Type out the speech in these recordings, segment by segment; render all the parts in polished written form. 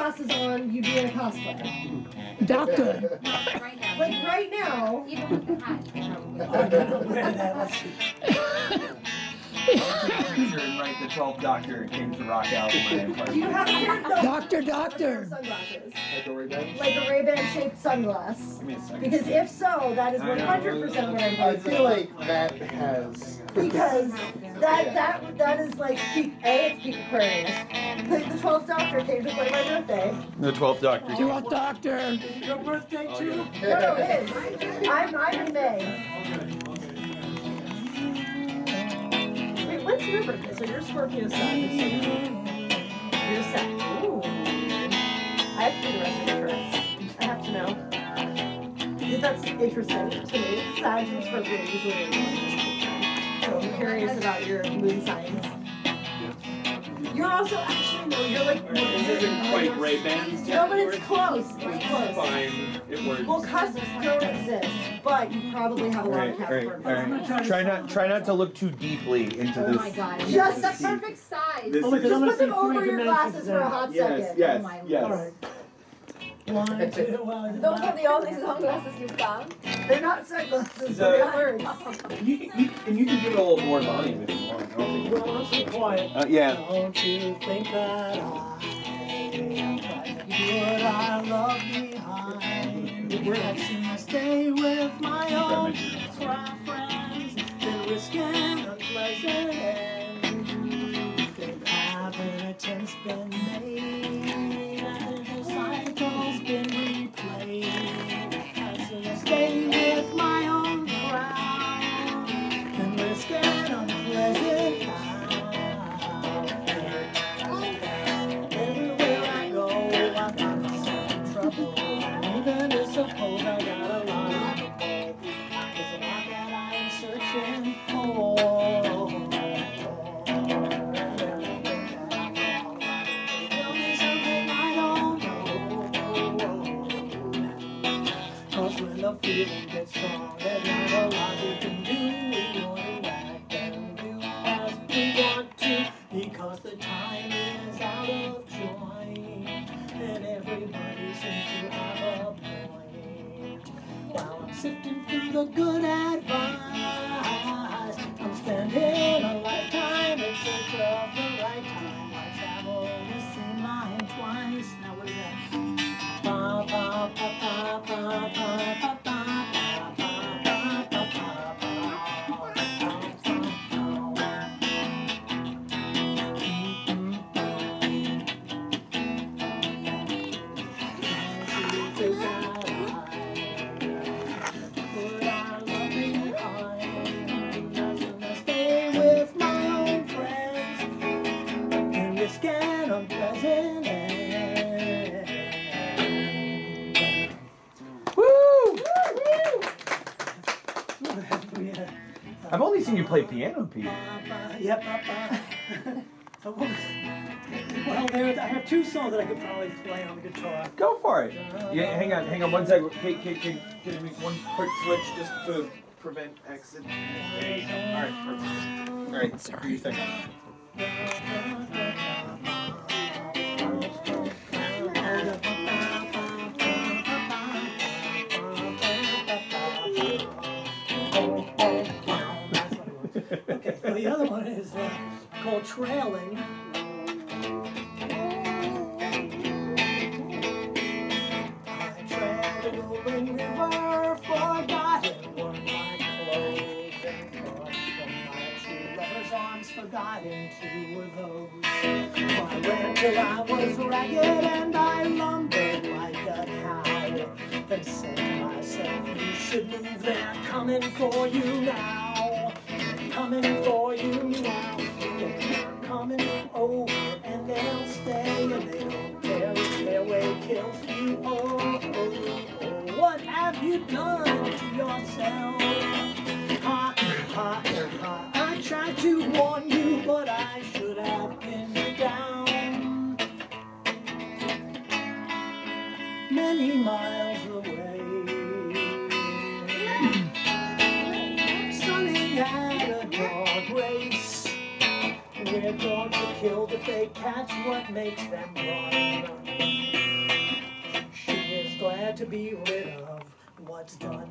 sunglasses on, you'd be in a cosplay. Doctor. Right now. Like right now. Even with the hat. Let's see. And write the 12th Doctor came to rock out in my empire. Do you have a pair of Doctor. sunglasses? Like a Ray-Ban? Like a Ray-Ban shaped sunglass. Give me a second. Because if so, that is 100% what I'm I going to feel like that has. Because that is like peak, it's peak Aquarius. Like the 12th Doctor came to play my birthday. The 12th Doctor. Do you want doctor? Your birthday too? No, it is. I'm in May. Wait, when's your birthday? So you're Scorpio sun. You're set. Ooh. I have to do the rest of your charts. I have to know. Because that's interesting to me. Sag and Scorpio usually. So I'm curious about your moon signs. You're also actually no, you're like. This isn't quite Ray-Bans. No, but it's close. It's close. Fine. It works. Well, cusps don't exist, but you probably have a lot of Capricorn. All right. Try not to look too deeply into Oh this. my god. Just That's the perfect size. This Just put them over your glasses for a hot second. Yes. Oh my Yes. All right. 1, 2, Those are the only sunglasses you found? They're not sunglasses, So- they're words. You can give it a little more volume if you want. I don't think Well, I'm so quiet. yeah. Don't you think that I what I love behind? I've seen I stay with my own friends, then risking unpleasant ends. They've had an attempt's been made, and the cycle's been replayed. I've seen I stay with my own crowd, then risking unpleasant everywhere I go, I find myself in trouble. Even if suppose I got a lot of trouble, there's a lot that I am searching for. Tell me something I don't know. 'Cause when the feeling gets strong, there's not a lot we can do. We want to act and do as we want to, because the time is out of joint, and everybody seems to have a point. While I'm sifting through the good advice, I'm spending a lifetime in search of the right time. I travel the same line twice. Now what is that? Ba ba ba ba ba ba ba ba. I've only seen you play piano, Pete. Yep. Well, I have two songs that I could probably play on the guitar. Go for it. Yeah, hang on 1 second. Can you make one quick switch just to prevent accident? There you go. All right, perfect. All right, what do you think? Okay, so the other one is called Trailing. I trailed a rolling river, forgotten were my clothes, and crossed from my true lover's arms, forgotten two were those. I ran till I was ragged, and I lumbered like a cow, then said to myself, you should move, they're coming for you now. Coming for you now, they're coming over, and they'll stay, and they don't care if their way kills you. Oh, what have you done to yourself? Ha, ha, ha, I tried to warn you, but I should have pinned you down. Many miles away, sunning at a dog race, where dogs are killed if they catch what makes them run. to be rid of what's done.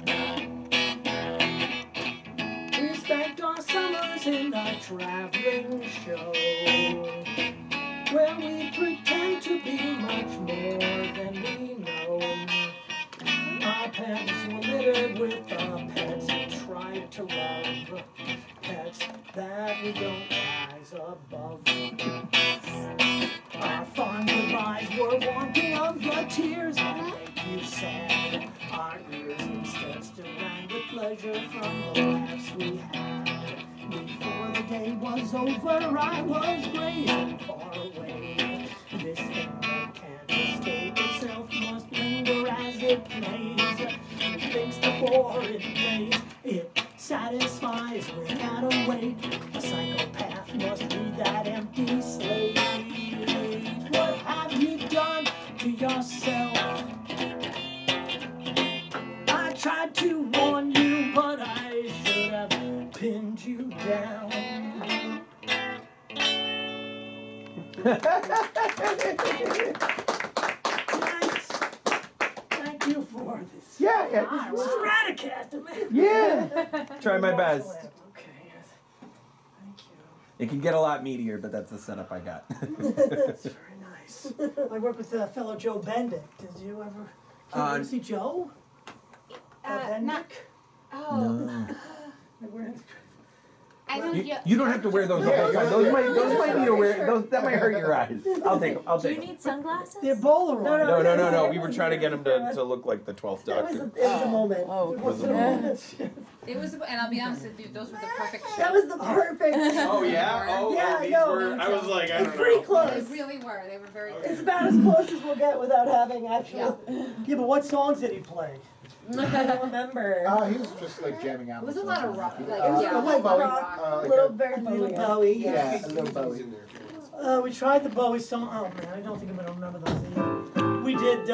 We spent our summers in a traveling show, where we pretend to be much more than we know. Our pants were littered with pets we tried to love, pets that we don't rise above. Our fond goodbyes were wanting of the tears that make you sad. Our ears instead still rang with pleasure from the laughs we had. Before the day was over, I was grazing far away. This thing that can't escape itself must linger as it plays. It thinks before it plays, it satisfies without a wait. A psychopath must be that empty slate. What have you done to yourself? I tried to warn you, but I should have pinned you down. Thanks. Thank you for this. Yeah, yeah. Stratocaster, man. Yeah. Try my best. Okay, yes. Thank you. It can get a lot meatier, but that's the setup I got. That's very nice. I work with fellow Joe Bendick. Did you ever see Joe? Bendick? Not. Oh. No. I know You don't have to wear those the whole time. Those might need to wear. That might hurt your eyes. I'll take them. I'll Do take you them. need sunglasses? They're Polaroid. No. We were trying to get him to look like the 12th It was Doctor. a moment. Oh, It was a moment. It was, and I'll be honest with you, those were the perfect shapes. That was the perfect. Oh yeah. Oh, Yeah, these no. were. I was like, I It's don't pretty know. They close. really were. They were very It's good. about as close as we'll get without having actual. Yeah, but what songs did he play? I don't remember. He was just like jamming out. It was a lot of rock. Like, Yeah, yeah, a little Bowie. rock, Like little a- very Bowie. Bowie. Yeah, a little Bowie. We tried the Bowie song. Oh man, I don't think I'm gonna remember those. We did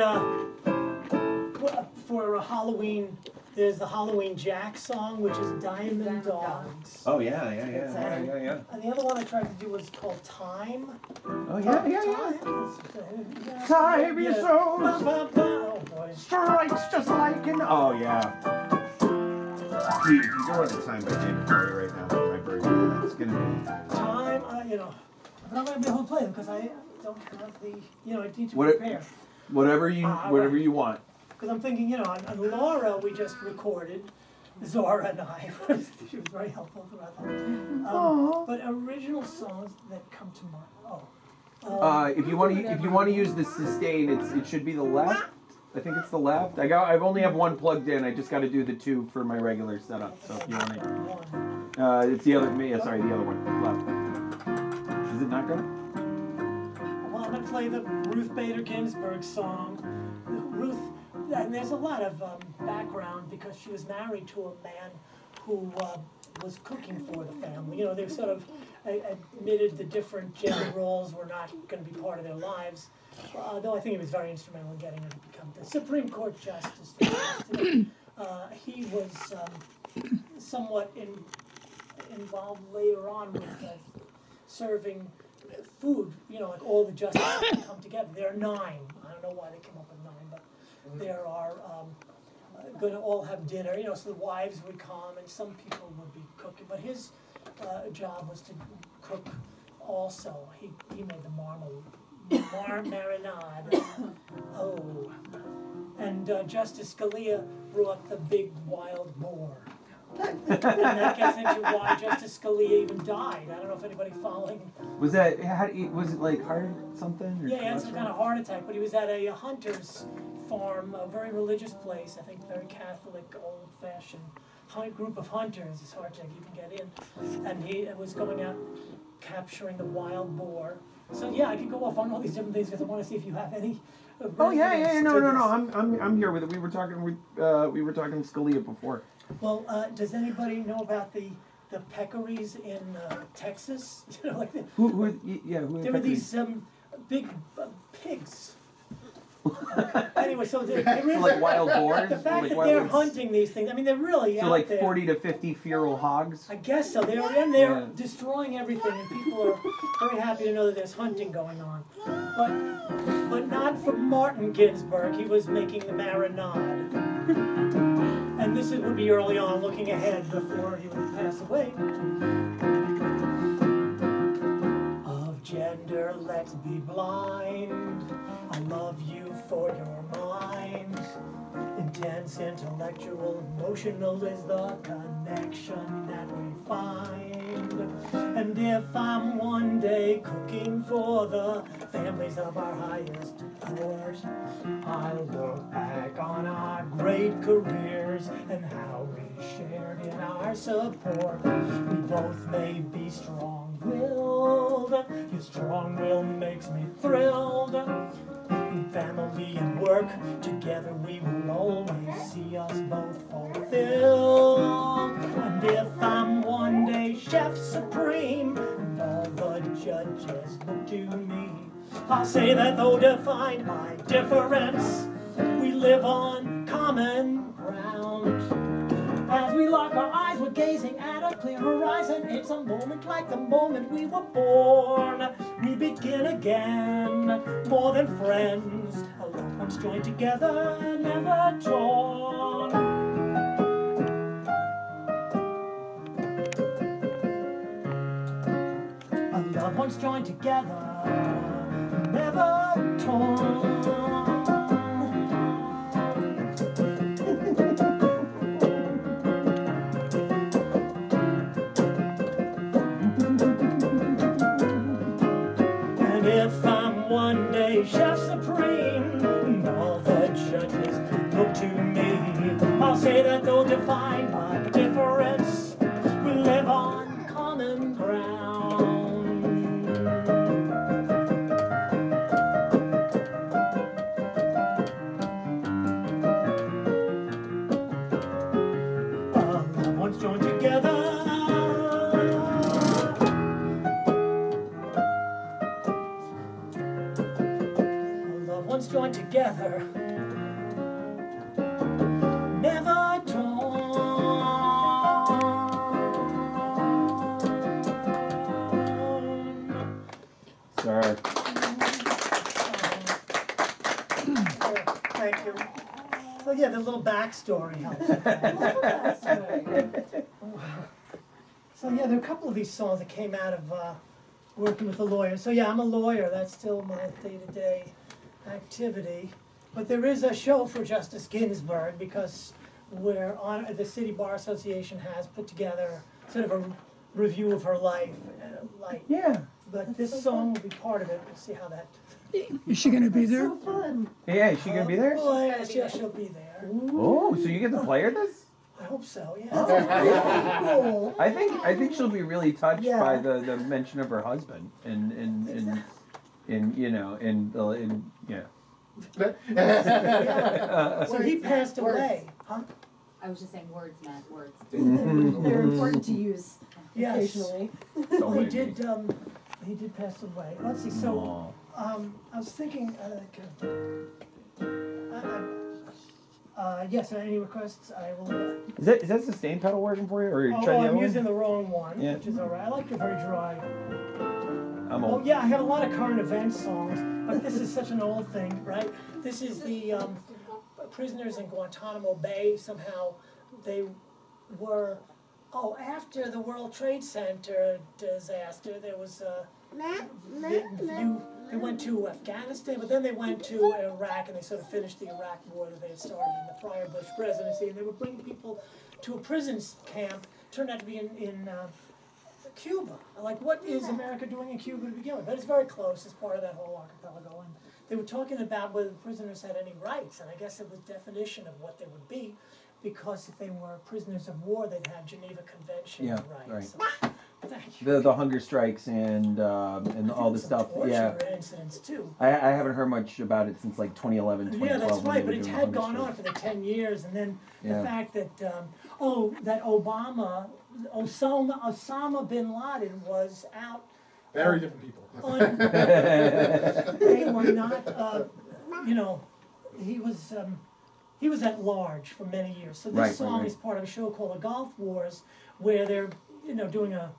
for Halloween. There's the Halloween Jack song, which is Diamond Dogs. Oh yeah. And the other one I tried to do was called Time. Oh Time. Time is so Oh boy. strikes just like an. Oh yeah. Dude, if you go on the Time by David Bowie right now, my version, it's gonna be. Time, I'm not gonna be able to play them because I don't have the, I need to What- prepare. Whatever you want. Because I'm thinking, on Laura we just recorded, Zora and I. She was very helpful throughout that. But original songs that come to mind. If you want to use the sustain, it should be the left. I think it's the left. I only have one plugged in. I just got to do the two for my regular setup. So if you want to, it's the other. Yeah, sorry, the other one left. Is it not gonna? Well, I'm gonna play the Ruth Bader Ginsburg song. Ruth, and there's a lot of background because she was married to a man who was cooking for the family. They sort of admitted the different gender roles were not going to be part of their lives. Though I think he was very instrumental in getting her to become the Supreme Court Justice. He was somewhat involved later on with serving food, like all the justices come together. There are 9. I don't know why they came up with 9, but there are going to all have dinner, so the wives would come and some people would be cooking. But his job was to cook also. He made the marinade. Oh. And Justice Scalia brought the big wild boar. And that gets into why Justice Scalia even died. I don't know if anybody following. Was it like heart something? Or Yeah, he had some kind of heart attack, but he was at a hunter's farm, a very religious place, I think very Catholic, old-fashioned group of hunters. It's hard to even get in. And he was going out capturing the wild boar. So yeah, I could go off on all these different things because I want to see if you have any. Oh yeah. No. I'm here with it. We were talking Scalia before. Well, does anybody know about the peccaries in Texas? Like Who there were these big pigs. Anyway, so they're really, So like wild boars? the fact Like that wild they're boars? hunting these things, I mean, they're really So out like there. 40 to 50 feral hogs? I guess so. They're Yeah. destroying everything, and people are very happy to know that there's hunting going on. But not from Martin Ginsburg. He was making the marinade. And this would be early on, looking ahead before he would pass away. Of gender, let's be blind. I love you for your mind. Intense, intellectual, emotional is the connection that we find. And if I'm one day cooking for the families of our highest powers, I'll look back on our great careers and how we shared in our support. We both may be strong-willed. Your strong will makes me thrilled. In family and work, together we will always see us both fulfilled. And if I'm one day chef supreme, and all the judges look to me, I'll say that though defined by difference, we live on common ground. As we lock our eyes, we're gazing at a clear horizon. It's a moment like the moment we were born. We begin again, more than friends. Our loved ones joined together, never torn. Our loved ones joined together, never torn. If I'm one day chef supreme, and all the judges look to me, I'll say that though defined by difference, we live on common ground. Our loved ones joined together. Once joined together, never torn. Sorry. Thank you. So yeah, the little backstory helps. So yeah, there are a couple of these songs that came out of working with a lawyer. So yeah, I'm a lawyer. That's still my day-to-day activity, but there is a show for Justice Ginsburg because the City Bar Association has put together sort of a review of her life. Yeah. But this song will be part of it. We'll see how that. Is she gonna be there? So fun. Yeah, is she gonna be there? Oh, yeah, she'll be there. Oh, so you get to play her this? I hope so. Yeah. Cool. I think she'll be really touched Yeah. by the mention of her husband and yeah. So he passed away, huh? I was just saying words, Matt, words. They're important to use Yes. occasionally. He did pass away. Let's see. So I was thinking. Yes. Any requests? I will. Is that sustain pedal working for you, or try the I'm other one? using the wrong one, Yeah. which is all right. I like it very dry. I'm Oh old. yeah, I have a lot of current event songs, but this is such an old thing, right? This is the prisoners in Guantanamo Bay. Somehow they were. Oh, after the World Trade Center disaster, there was they went to Afghanistan, but then they went to Iraq, and they sort of finished the Iraq war that they had started in the prior Bush presidency, and they were bringing people to a prison camp. Turned out to be in Cuba. Like, what is America doing in Cuba to begin with? But it's very close as part of that whole archipelago. And they were talking about whether the prisoners had any rights, and I guess it was definition of what they would be, because if they were prisoners of war, they'd have Geneva Convention rights. Right. So, thank you. The hunger strikes and all this stuff. Yeah. Torture incidents too. I haven't heard much about it since like 2011, 2012. Yeah, that's when right. they But were it doing had the gone hunger on for the 10 years, and then Yeah. the fact that Osama bin Laden was out. Very different people. They were not. He was at large for many years. So this Right, song right. is part of a show called The Gulf Wars, where they're doing a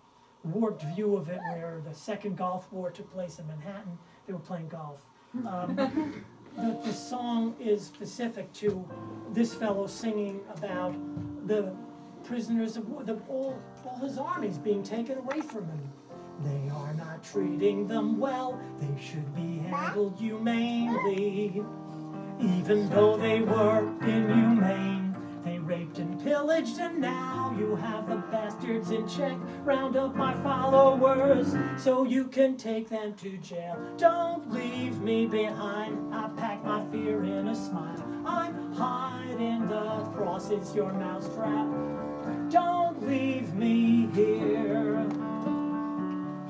warped view of it, where the second Gulf War took place in Manhattan. They were playing golf. The the song is specific to this fellow singing about the prisoners of war, all his armies being taken away from him. They are not treating them well, they should be handled humanely. Even though they were inhumane, they raped and pillaged, and now you have the bastards in check. Round up my followers so you can take them to jail. Don't leave me behind, I pack my fear in a smile. I'm hiding, the cross is your mousetrap. Don't leave me here.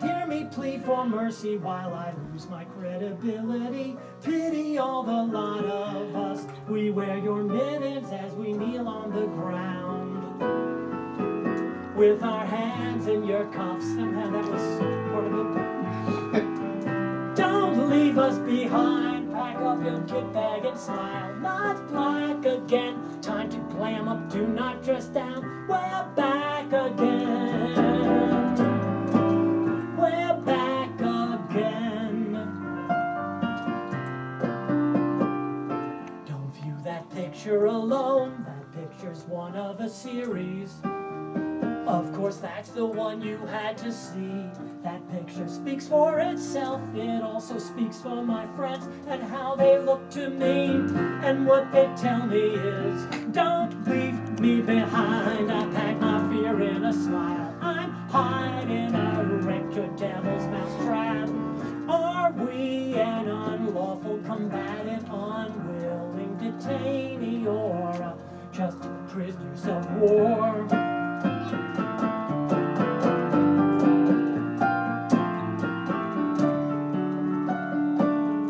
Hear me plead for mercy while I lose my credibility. Pity all the lot of us. We wear your mittens as we kneel on the ground. With our hands in your cuffs. Somehow that was part of it. Don't leave us behind. Pack up your kit bag and smile. Not black again. Time to clam up. Do not dress down. We're back again. We're back again. Don't view that picture alone. That picture's one of a series. Of course, that's the one you had to see. That picture speaks for itself. It also speaks for my friends and how they look to me. And what they tell me is, don't leave me behind. I pack my fear in a smile. I'm hiding, I wrecked your devil's mousetrap. Are we an unlawful combatant, unwilling detainee, or just prisoners of war?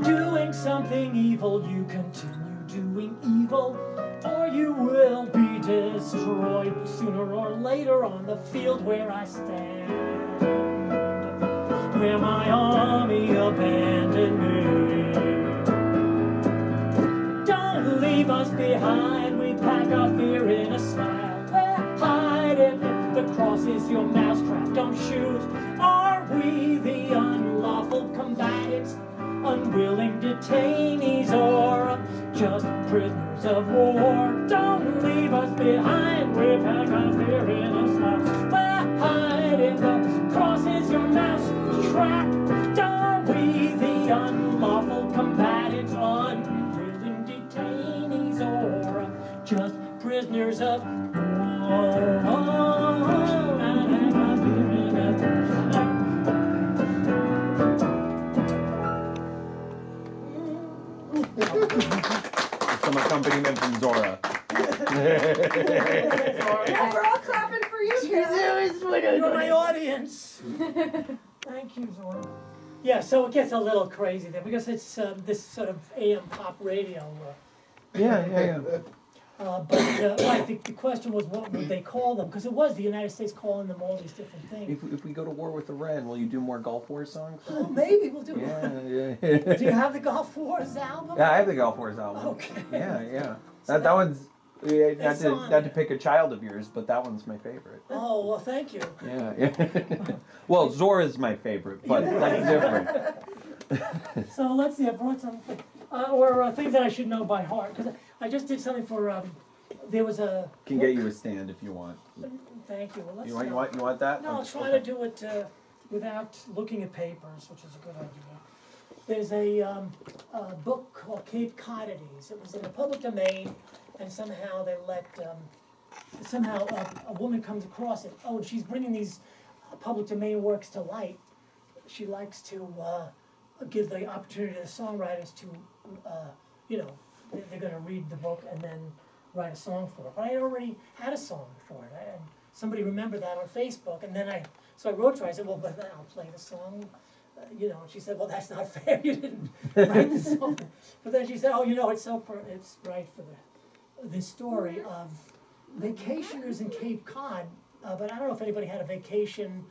Doing something evil, you continue doing evil, or you will be destroyed sooner or later on the field where I stand, where my army abandoned me. Don't leave us behind, we pack our fear in a smile. We're hiding, the cross is your mousetrap, don't shoot. Are we the unlawful combatants, unwilling detainees, or just prisoners of war? Don't leave us behind, we pack our fear in a smile. We're hiding, the cross is your mouse trap. Don't we the unlawful combatants, unwilling detainees, or just prisoners of war? Some accompaniment from Zora. Yeah, we're all clapping for you, Carol. You're my audience. Thank you, Zora. Yeah, so it gets a little crazy there because it's this sort of AM pop radio. Yeah. But right, the question was, what would they call them? Because it was the United States calling them all these different things. If we go to war with Iran, will you do more Gulf War songs? Oh, maybe we'll do one. Yeah. Do you have the Gulf Wars album? Yeah, I have the Gulf Wars album. Okay. Yeah. So That one's It's on not to there. pick a child of yours, but that one's my favorite. Oh, well, thank you. Yeah. Well, Zora's my favorite, but that's different. So let's see, I brought some, things that I should know by heart. Because I just did something for, there was a... Can get you a stand if you want. Thank you. Well, let's You want that? No, I'll try to do it without looking at papers, which is a good idea. There's a book called Cape Codities. It was in the public domain, and somehow they let, a woman comes across it. Oh, she's bringing these public domain works to light. She likes to give the opportunity to the songwriters to, they're gonna read the book and then write a song for it. But I already had a song for it, and somebody remembered that on Facebook, and then so I wrote to her, I said, well, but then I'll play the song, and she said, well, that's not fair, you didn't write the song. But then she said, oh, it's it's right for this story of vacationers in Cape Cod, but I don't know if anybody had a vacation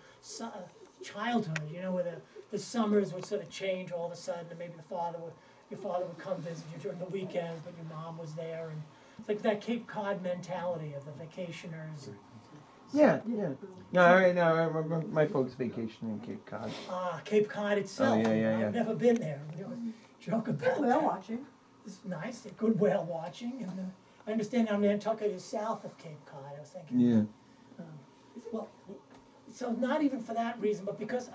childhood, where the summers would sort of change all of a sudden, and maybe your father would come visit you during the weekends, but your mom was there, and it's like that Cape Cod mentality of the vacationers. Yeah. No, I remember my folks vacation in Cape Cod. Cape Cod itself. Oh, yeah. I've never been there. We always joke about Whale that. watching. it's nice, good whale watching, and I understand now Nantucket is south of Cape Cod. I was thinking. Yeah. Well, so not even for that reason, but because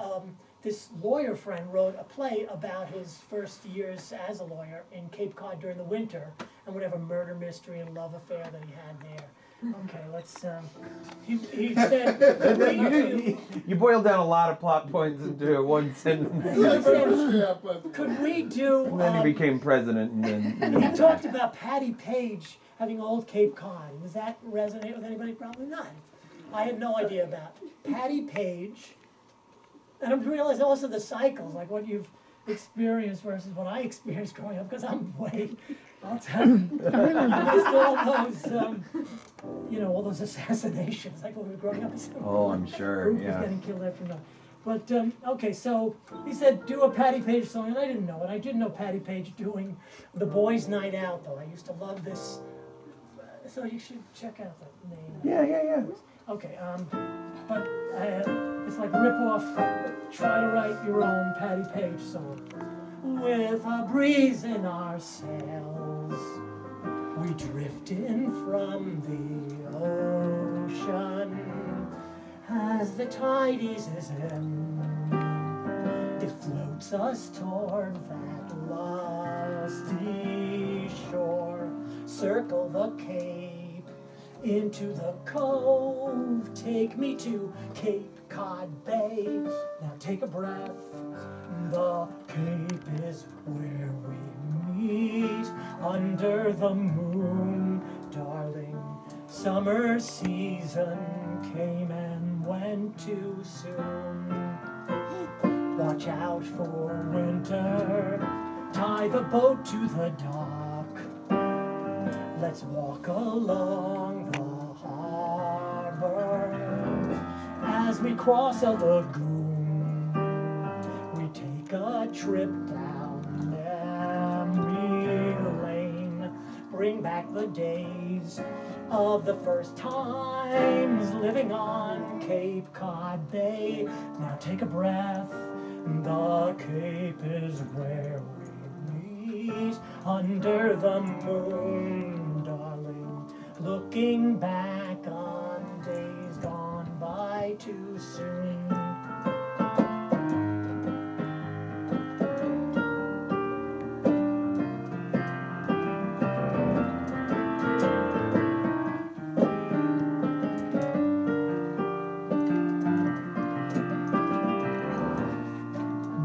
this lawyer friend wrote a play about his first years as a lawyer in Cape Cod during the winter, and whatever murder mystery and love affair that he had there. Okay, let's. He said. You boiled down a lot of plot points into one sentence. Could we do? And then he became president, and then. He talked about Patty Page having old Cape Cod. Does that resonate with anybody? Probably not. I had no idea about Patty Page. And I'm realizing also the cycles, like what you've experienced versus what I experienced growing up, because I'm way, I'll tell you. I missed all those, all those assassinations, like when we were growing up. Oh, I'm sure, Ruth was yeah. getting killed after that. But, okay, so he said, do a Patty Page song, and I didn't know it. I didn't know Patty Page doing the Boys' Night Out, though. I used to love this. So you should check out the name. Yeah. Okay, but it's like rip off, try to write your own Patty Page song. With a breeze in our sails, we drift in from the ocean. As the tide eases in, it floats us toward that lusty shore. Circle the cape into the cove, take me to Cape Cod Bay. Now take a breath, the Cape is where we meet. Under the moon, darling, summer season came and went too soon. Watch out for winter, tie the boat to the dock. Let's walk along the harbor. As we cross a lagoon, we take a trip down memory lane. Bring back the days of the first times living on Cape Cod Bay. Now take a breath, the Cape is where we meet. Under the moon, darling, looking back on days gone by too soon.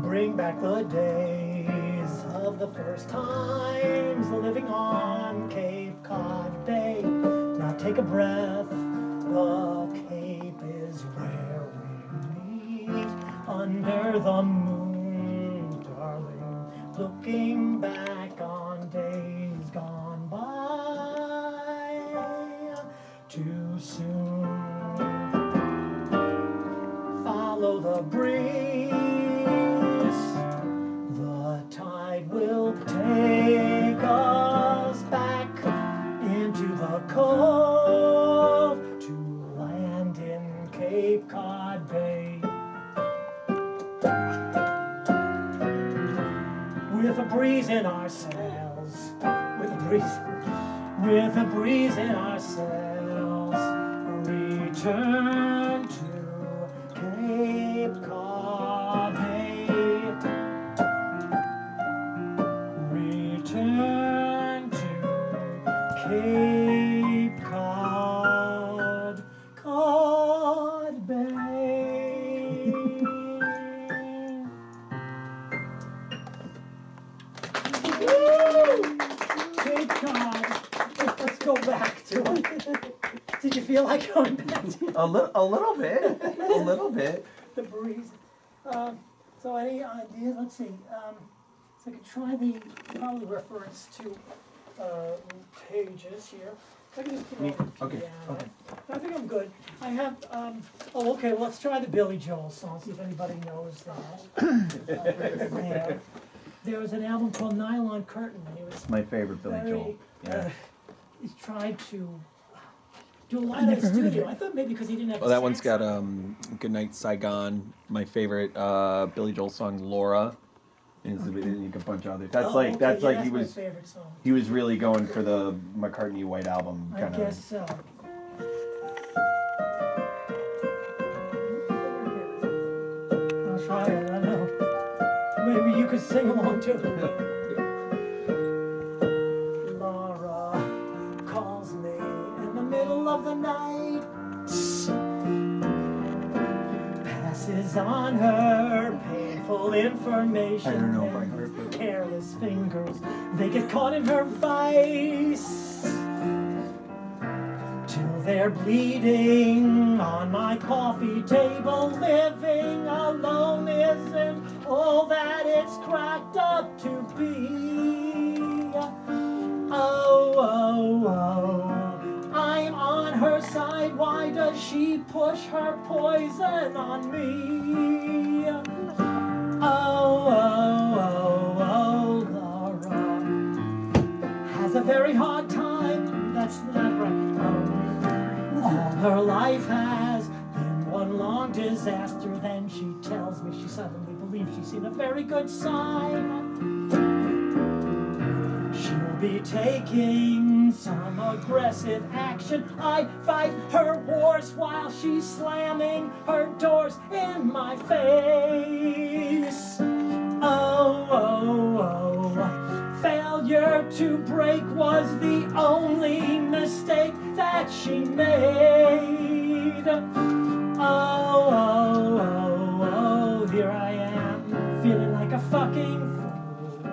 Bring back the days of the first times living on Cape Cod Bay. Now take a breath, the Cape is where we meet. Under the moon, darling, looking back on days gone by too soon. Follow the breeze, the tide will take us back into the cove to land in Cape Cod Bay. With a breeze in our sails, with a breeze in our sails, return to Cape Cod Bay. Return to Cape Cod Bay. Cape Cod. Let's go back to it. Did you feel like going back to it? A little bit. The breeze. So any ideas? Let's see. So I could try the probably reference to pages here. I can just put it over Okay. piano. I think I'm good. I have. Okay. Well, let's try the Billy Joel song. See if anybody knows that. There was an album called Nylon Curtain, and he was My favorite Billy very, Joel. Yeah. He tried to do a lot in the never heard of studio. it. I thought maybe because he didn't have. Well, the that one's got saxophone. Goodnight Saigon. My favorite Billy Joel song, Laura. and a bunch of others. That's Oh, like okay, that's yeah, like that's he my was favorite song. he was really going for the McCartney White Album I kind of. guess so. I'll try it, I know. Maybe you could sing along too. Laura calls me in the middle of the night, passes on her painful information. I don't know by and heart, but careless fingers, they get caught in her vice, till they're bleeding on my coffee table. Living alone isn't all that it's cracked up to be. Oh, oh, oh, I'm on her side. Why does she push her poison on me? Oh, oh, oh, oh, Laura has a very hard time. That's not right. All her life has been one long disaster. Then she tells me she suddenly believes she's seen a very good sign. She'll be taking some aggressive action. I fight her wars while she's slamming her doors in my face. Oh, oh, oh, failure to break was the only mistake that she made. Oh, oh, oh, oh, here I am, feeling like a fucking fool.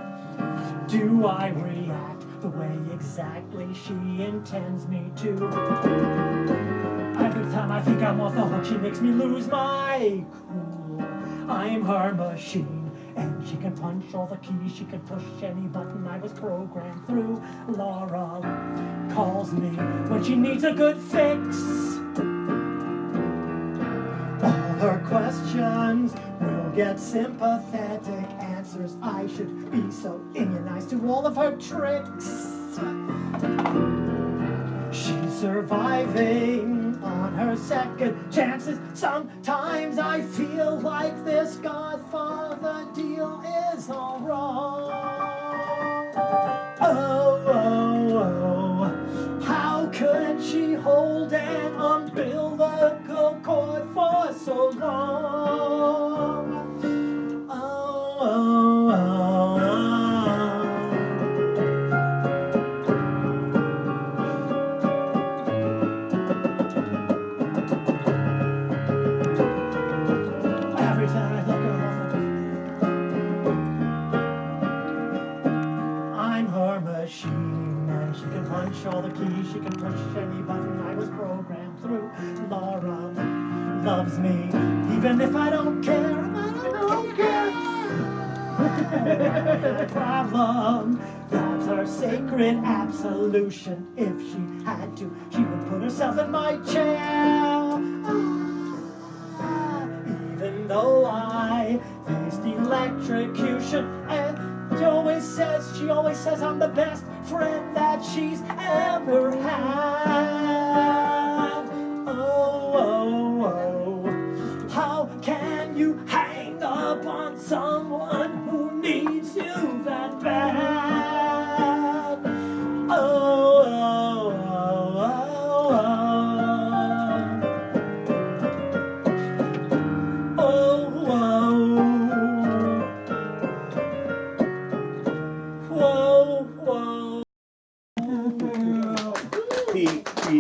Do I react the way exactly she intends me to? Every time I think I'm off the hook, she makes me lose my cool. I'm her machine, and she can punch all the keys. She can push any button I was programmed through. Laura calls me when she needs a good fix. All her questions will get sympathetic answers. I should be so immunized to all of her tricks. She's surviving on her second chances. Sometimes I feel like this Godfather deal is all wrong. Oh, oh, oh, how could she hold an umbilical cord for so long? Oh, oh, oh, oh. Every time I look at her, I'm her machine, and she can punch all the keys. She can push any button I was programmed through. Laura loves me, even if I don't care. I don't care. The problem, that's her sacred absolution. If she had to, she would put herself in my chair. Even though I faced electrocution, and she always says I'm the best friend that she's ever had. Oh, oh, oh, how can you hang up on someone who needs you that bad? Oh, oh, oh, oh, oh, oh, whoa, whoa. Pete, So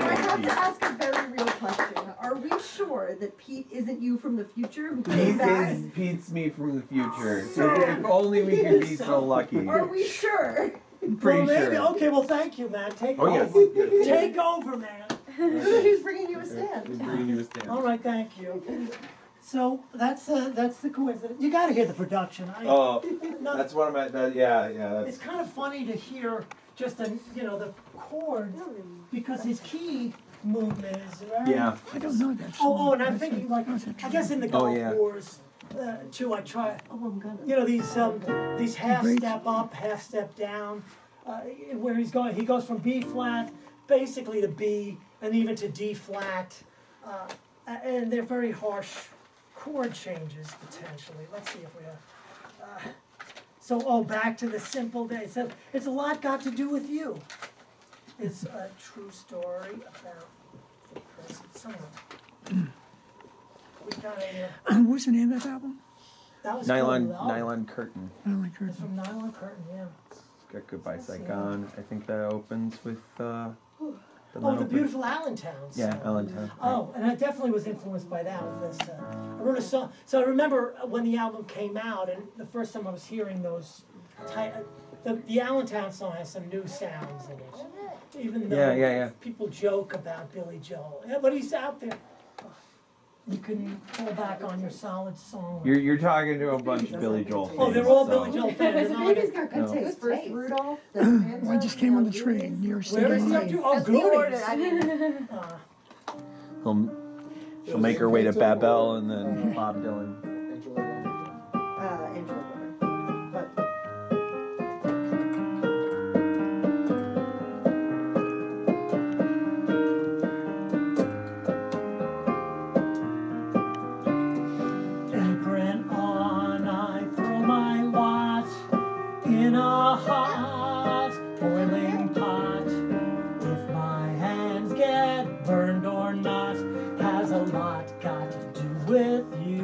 I have to ask a very real question. Are we sure that Pete isn't you from the future who came back? Pete's me from the future. So- If only we could be so lucky. Are we sure? Pretty Well, maybe. sure. Okay, well, thank you, man. Take Oh, yes. over. Take over, man. Who's bringing you a stand? Bringing you a stand. All right, thank you. So that's the coincidence. You got to hear the production. Oh, No, that's what I'm at. Yeah. it's kind of funny to hear just the chord because his key movement is right. Yeah. I don't know that song. Oh, and I'm thinking like I guess in the Oh, Gulf yeah. Wars too. I try. Oh, I'm gonna. These half step up, half step down, where he goes from B flat basically to B and even to D flat, and they're very harsh chord changes potentially. Let's see if we have. back to the simple day. So it's a lot got to do with you. It's a true story about the present summer. We got a, What's the name of that album? that was Nylon cool. Nylon Curtain. Nylon It's Curtain. from Nylon Curtain, yeah. It's got Goodbye Saigon. I think that opens with The beautiful Allentown song. Yeah, Allentown. Oh, and I definitely was influenced by that with this. I wrote a song. So I remember when the album came out, and the first time I was hearing those, the Allentown song has some new sounds in it. Even though Yeah. people joke about Billy Joel, yeah, but he's out there. You can fall back on your solid song. You're talking to a bunch of Billy Joel fans. Oh, they're all so- Billy Joel fans. They're not like Baby's got good No. taste. First Rudolph, I just came on the train. New York City. Where is he up to? Oh, That's the order. Goonies. I mean, She'll make her way to Babel and then Bob Dylan. Angela. Angela Woman. But Apron on, I throw my lot in a hot boiling pot. If my hands get burned or not, has a lot got to do with you.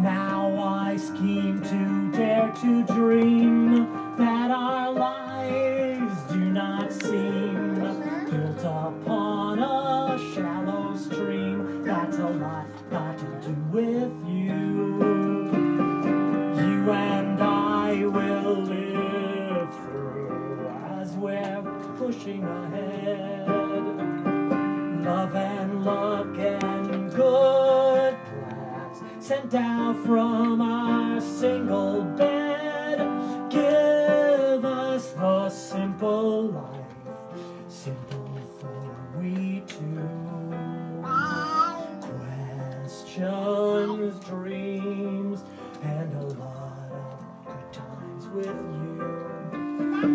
Now I scheme to dare to dream that our lives do not seem built upon a shallow stream. That's a lot got to do with you. You and I will live through as we're pushing ahead. Love and luck and good plans sent out from our single bed. Give us the simple life, simple for we two. Questions, dreams, and a lot of good times with you.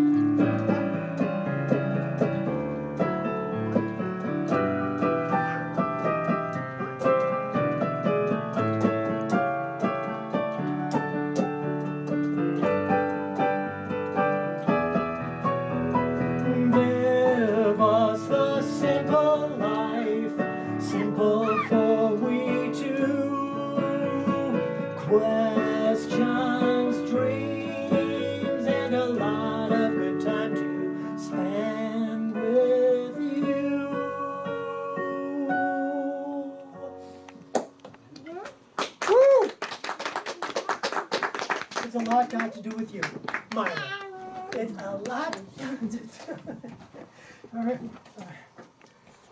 Give us the simple life, simple for we two. Questions, dreams, and a lot of good time to spend with you. Woo! It's a lot got to do with you, Myra. It's a lot got to do. All right.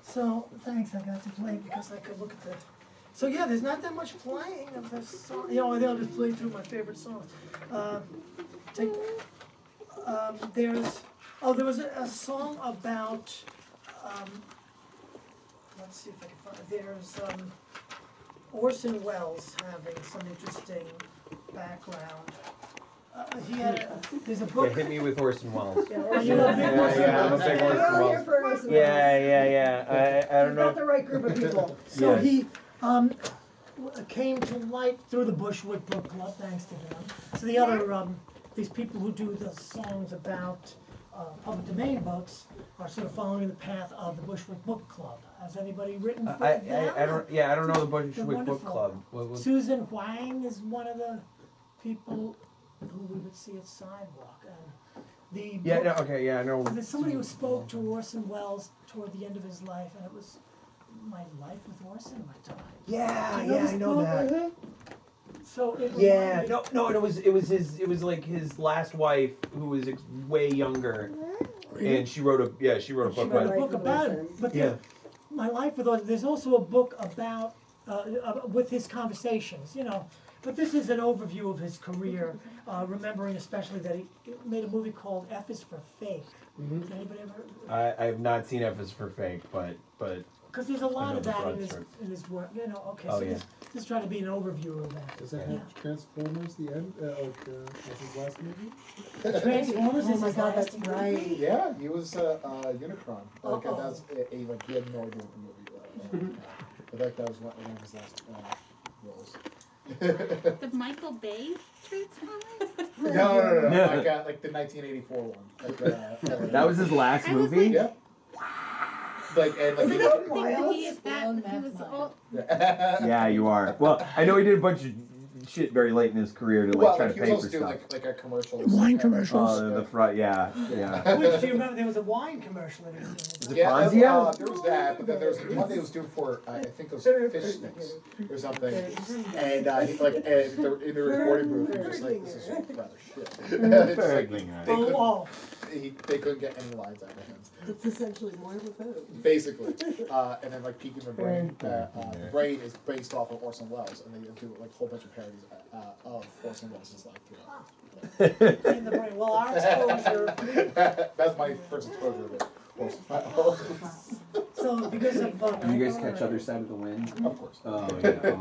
So thanks, I got to play because I could look at the. So yeah, there's not that much playing of this song. You know, I'll just play through my favorite songs. There was a song about. Let's see if I can find it. There's Orson Welles having some interesting background. He had there's a Yeah, book. hit me with Orson Welles. Are you a big Orson Yeah, I'm a Welles big fan? Orson we're all here Welles. for Orson Welles. Yeah. I don't You've got know. the right group of people. So Yes. he came to light through the Bushwick Book Club, thanks to him. So the other, these people who do the songs about public domain books are sort of following the path of the Bushwick Book Club. Has anybody written for them? I don't know the Bushwick They're Book wonderful. Club. What- Susan Huang is one of the people who we would see at Sidewalk. And the Yeah, book- no, okay, yeah, I know. There's somebody who spoke to Orson Welles toward the end of his life, and it was My Life with Orson, my time. Yeah, Do you know yeah, this I know book? that. So it Yeah, reminded- no, it was like his last wife who was way younger, and she wrote a book She wrote about a it. book about it. But Yeah. My Life with Orson. There's also a book about with his conversations. You know, but this is an overview of his career, remembering especially that he made a movie called F is for Fake. Has anybody ever? I have not seen F is for Fake, but Because there's a lot know of the that broad in his strokes. work. You know, okay. Oh, So yeah. this is trying to be an overview of that. Does that Yeah. have Transformers the end? Was his last movie? Transformers Oh is my his God, last that's movie. right. Yeah, he was Unicron. Like, Uh-oh. that's like he had no idea what the movie was. But that was one of his last roles. The Michael Bay Transformers? No. I got like the 1984 one. Like, That was his last I was movie? Yep. Like, and like, Isn't I that didn't think that wild? he is that. He was all. Yeah, you are. Well, I know he did a bunch of shit very late in his career to like well, try like, to he was pay also for doing stuff. like a commercial. Wine commercials. The front, yeah. Which, do you remember there was a wine commercial that he was Is doing? it Fonzia? There was that, but then there was one day he was doing for I think those fish sticks or something, and he, like in the recording booth, he was just like, "This is rather shit." It's like, they couldn't get any lines out of him. It's essentially more of a vote. Basically, and then like Peaky the Brain, Brain is based off of Orson Welles, and they do like a whole bunch of parodies of Orson Welles' like, In the brain. Well, our exposure. That's my first exposure to Orson Welles. So because of. Did you guys catch Other Side of the Wind? Of course. Oh, yeah.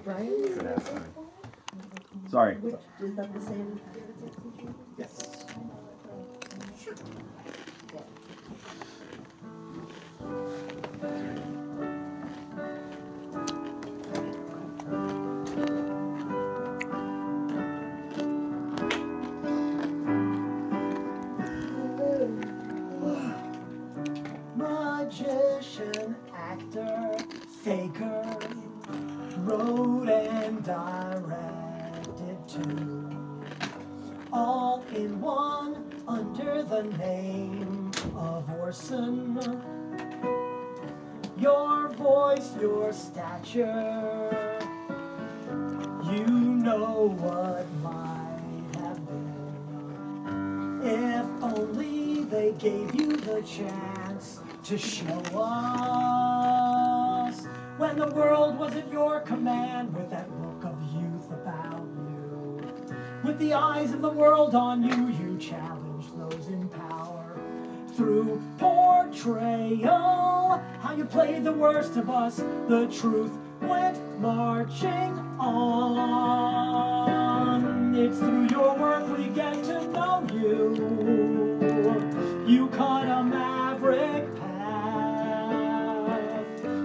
Brian? Good ass time. Sorry. Which, is that the same? Yes. Magician, actor, faker, wrote and directed too. All in one under the name of Orson. Your voice, your stature, you know what might have been if only they gave you the chance to show us when the world was at your command with that look of youth about you. With the eyes of the world on you, you challenged those in power through portrayal. How you played the worst of us, the truth went marching on. It's through your work we get to know you. You cut a maverick path.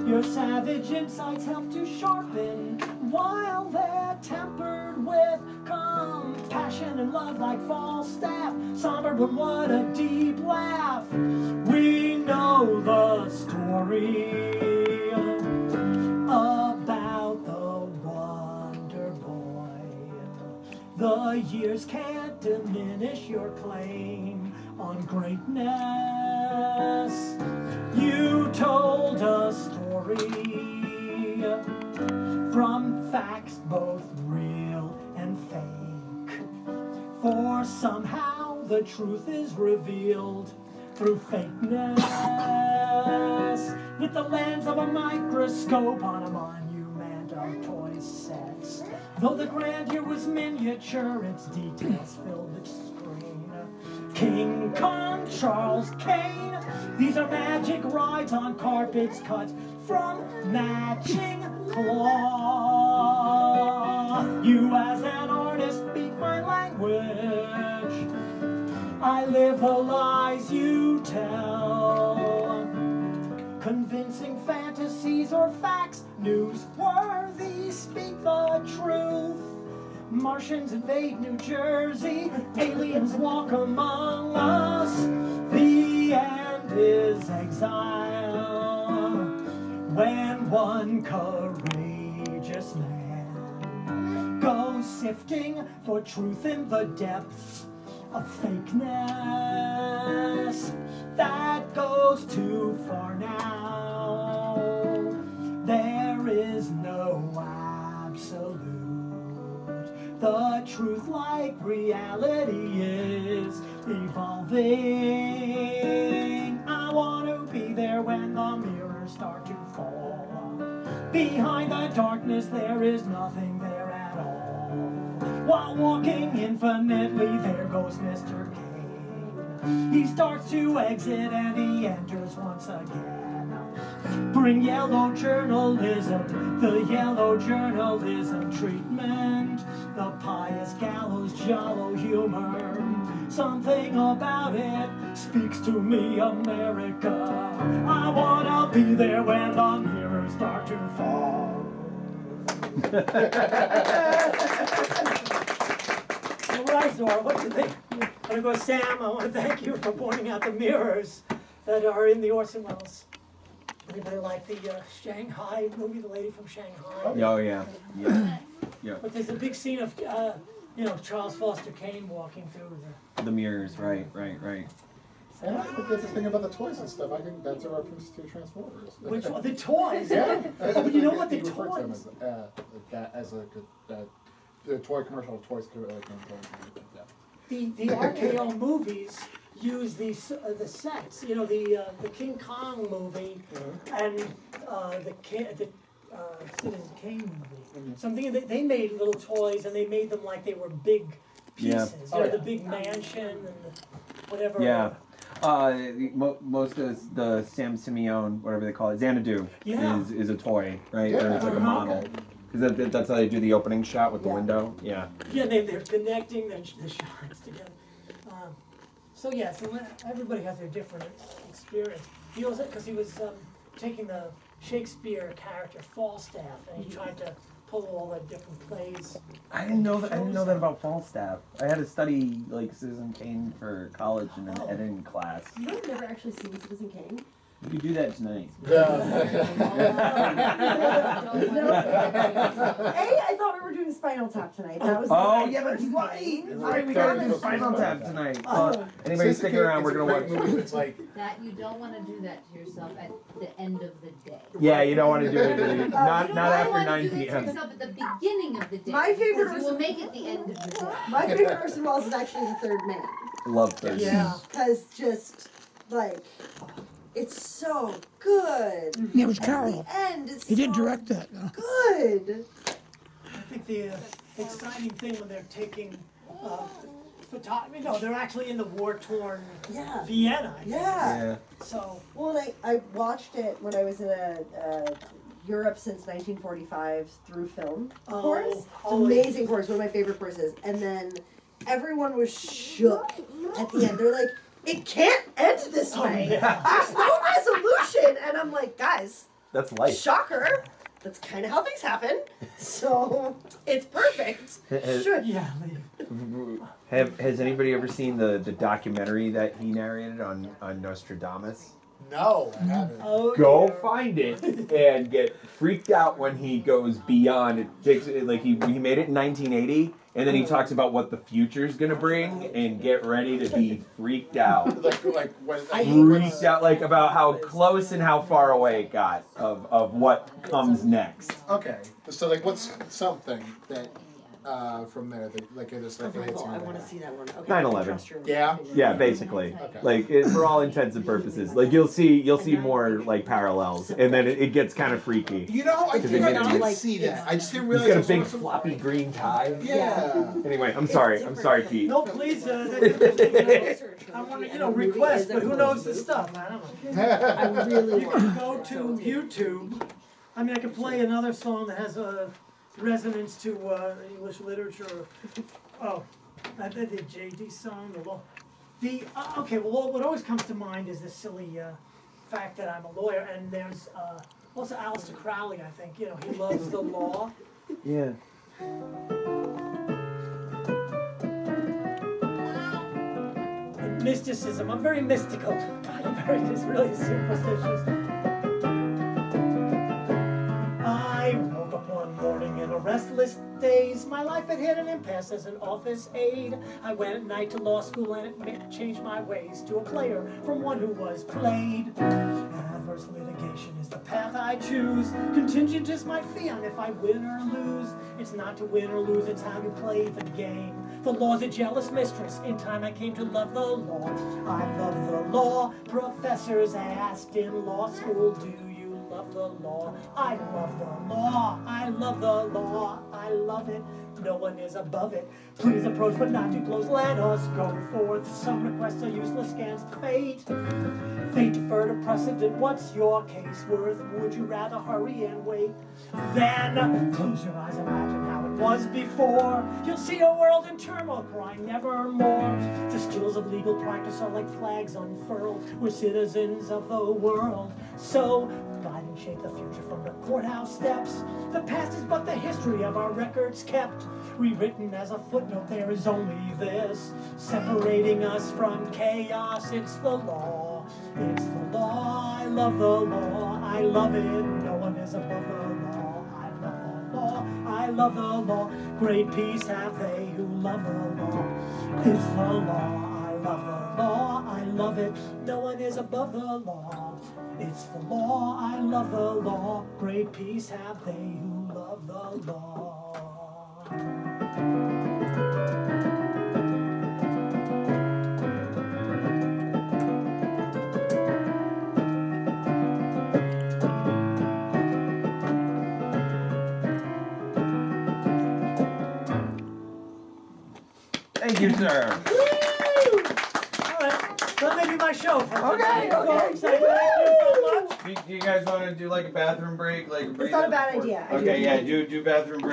Your savage insights help to sharpen while they're tempered with compassion and love like Falstaff. Somber, but what a deep laugh. We know the story about the Wonder Boy. The years can't diminish your claim on greatness. You told a story from facts both real and fake. For somehow the truth is revealed through fakeness. With the lens of a microscope on a monument of toy sets. Though the grandeur was miniature, its details filled the screen. King Kong, Charles Kane, these are magic rides on carpets cut from matching cloth. You as an artist speak my language. I live the lies you tell. Convincing fantasies or facts, newsworthy, speak the truth. Martians invade New Jersey, aliens walk among us. The end is exile when one courageous man goes sifting for truth in the depths of fakeness. That goes too far now. There is no absolute. The truth, like reality, is evolving. I want to be there when the mirrors start to fall. Behind the darkness, there is nothing there at all. While walking infinitely, there goes Mr. Kane. He starts to exit and he enters once again. Bring yellow journalism, the yellow journalism treatment, the pious gallows jollo humor. Something about it speaks to me, America. I wanna be there when the mirrors start to fall. All right, Zora, what do you think? I'm gonna go, Sam, I want to thank you for pointing out the mirrors that are in the Orson Welles. Anybody like the Shanghai movie, The Lady from Shanghai? Oh yeah. Yeah. But there's a big scene of, Charles Foster Kane walking through The mirrors, right. And I think that's the thing about the toys and stuff. I think that's a reference to Transformers. Which one? The toys? Yeah. But you know what, the You refer to them toys? as the toy commercial, toys. The RKO movies use the sets. The King Kong movie and the Citizen Kane movie. Something that they made little toys and they made them like they were big pieces. The big mansion and whatever. Yeah. Most of the Sam Simeone, whatever they call it, Xanadu, is a toy, right? Yeah. Or it's like a model. Because that's how they do the opening shot with the window. Yeah. Yeah, they're connecting the shots together. So everybody has their different experience. He also, because he was taking the Shakespeare character Falstaff, and he tried to pull all the different plays. I didn't know that about Falstaff. I had to study like Citizen Kane for college in an editing class. You know, I've never actually seen Citizen Kane. You could do that tonight. I thought we were doing Spinal Tap tonight. That was Oh yeah, but he's right. We gotta do Spinal Tap tonight. Anybody sticking around? We're gonna watch. It's like That you don't want to do that to yourself at the end of the day. Yeah, you don't want to do it. Not You after want 9 to do it to p.m. yourself at the beginning of the day. My favorite because you will make it the end of the day. My favorite Orson Welles is actually The Third Man. Love Thursday. Yeah. Because just, like, it's so good. Yeah, it was And Carol. the end is He did so direct that. No? good. I think the exciting thing when they're taking photography, they're actually in the war-torn Yeah. Vienna. I guess. Yeah. So, Well, I watched it when I was in Europe since 1945 through film course. It's an amazing course, one of my favorite courses. And then everyone was shook at the end. They're like, it can't end this way. There's no resolution. And I'm like, guys, That's life. shocker. That's kind of how things happen. So it's perfect. Should. Has anybody ever seen the documentary that he narrated on Nostradamus? no, I haven't. Go find it and get freaked out when he goes beyond. It takes like he made it in 1980, and then he talks about what the future's gonna bring, and get ready to be freaked out. Freaked out, like about how close and how far away it got of what comes next. Okay, so like, what's something that from there that like it is like it hits you? I want to see that one. Okay, 9/11. Yeah. Yeah, basically. Okay. Like for all intents and purposes, like you'll see more like parallels, and then it gets kind of freaky. You know, I Because think they I made it did like- see that. I just didn't He's realize. got a big it was some- floppy green tie. Yeah. Anyway, I'm sorry, Pete. no, please, I want to, request, but who knows the stuff? I don't know. I really You want can go to YouTube. I mean, I could play another song that has a resonance to English literature. Oh, I did the JD song. Okay, well, what always comes to mind is this silly fact that I'm a lawyer, and there's also Aleister Crowley. I think he loves the law. Yeah. And mysticism. I'm very mystical. I'm very just really superstitious. I woke up one morning in a restless daze. My life had hit an impasse as an office aide. I went at night to law school and it changed my ways to a player from one who was played. Adverse litigation is the path I choose. Contingent is my fee on if I win or lose. It's not to win or lose, it's how you play the game. The law's a jealous mistress. In time I came to love the law. I love the law. Professors asked in law school, do you love the law? I love the law. I love the law. I love it. No one is above it. Please approach, but not too close. Let us go forth. Some requests are useless against fate. Fate deferred a precedent. What's your case worth? Would you rather hurry and wait? Then close your eyes, imagine how it was before. You'll see a world in turmoil, crying nevermore. The skills of legal practice are like flags unfurled. We're citizens of the world. So, guiding can shape the future from the courthouse steps. The past is but the history of our records kept. Rewritten as a footnote, there is only this, separating us from chaos. It's the law, it's the law. I love the law, I love it. No one is above the law. I love the law, I love the law. Great peace have they who love the law. It's the law, I love the law, I love it. No one is above the law. It's the law, I love the law. Great peace have they who love the law. Thank you, sir. Alright, that may be my show for Okay, tonight. okay. Thank you so much. Do you guys want to do like a bathroom break? Like a It's not a bad idea. I do Okay, yeah, agree. do bathroom break.